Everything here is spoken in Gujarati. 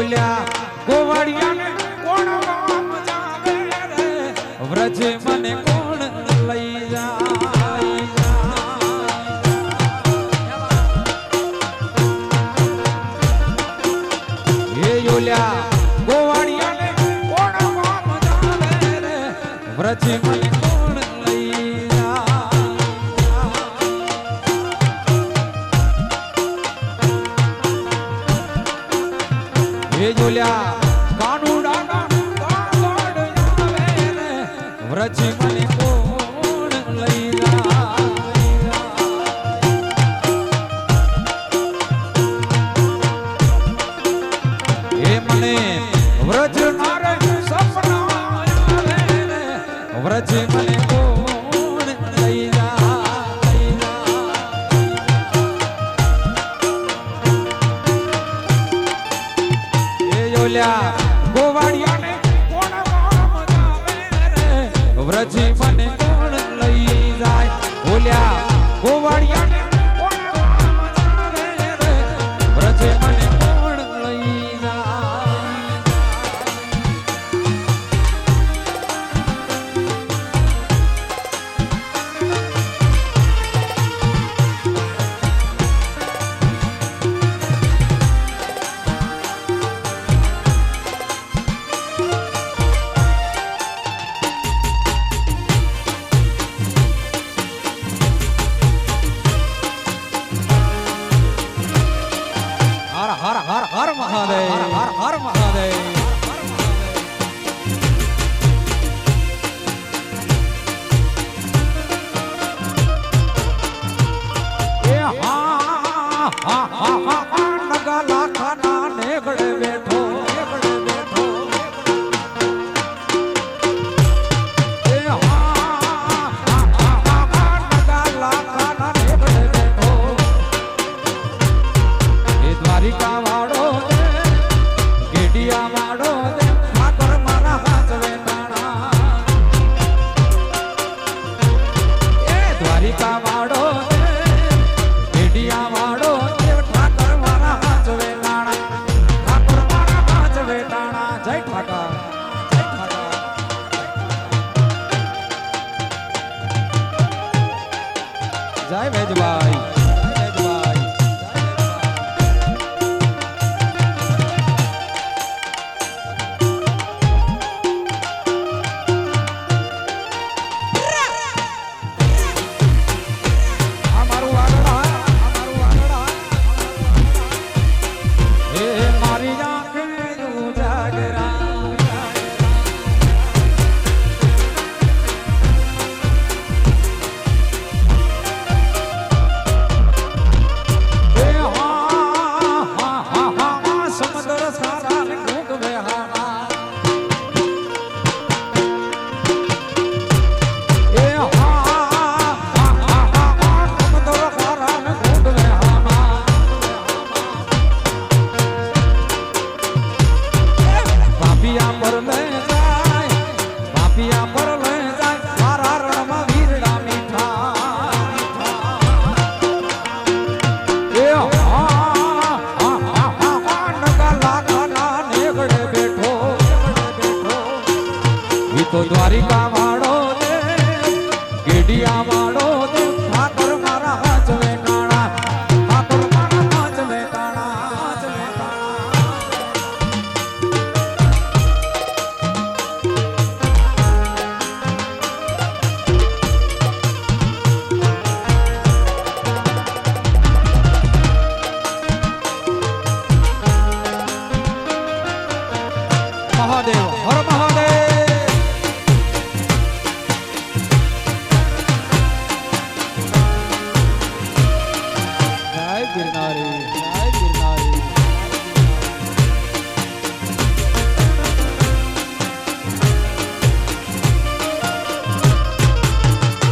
ઓલ્યા ગોવાળિયાને કોણ ગામ જાવે રે વ્રજ મને કોણ લઈ જાય એ ઓલ્યા ગોવાળિયાને કોણ ગામ જાવે રે વ્રજ મને કોણ લઈ જાય એ ઓલ્યા કાનુડાના કાગડ આવે રે વ્રજ મને કોણ લઈ જાય એ મને વ્રજ નારે સપના આવે રે વ્રજ મને કોણ લઈ જાય એ ઓલ્યા ગોવાળિયાને કોણ ગામ જાવે રે વ્રજ મને કોણ લઈ જાય ઓલ્યા ગોવાળિયાને કોણ ગામ જાવે રે વ્રજ મને કોણ લઈ જાય હર હર હર મહાદેવ હર હર મહાદેવ એ હા હા હા નગા લાખાના નેગડે બેઠો એ હા નગા લાખાના નેગડે બેઠો એ દ્વારિકા વાળો દે ગેડિયા વાળો દે ઠાકર મારા હાથ વેટાણા એ દ્વારિકા વાળો દે ગેડિયા વાળો દે ઠાકર મારા હાથ વેટાણા ઠાકર મારા હાથ વેટાણા જય ઠાકર જય ઠાકર જય વેજભાઈ તો દ્વારિકા વાળો દે ગેડિયા વાળો દે ઠાકર મારા હાથ વેટાણા ઠાકર મારા હાથ વેટાણા મહાદેવ હર મહાદેવ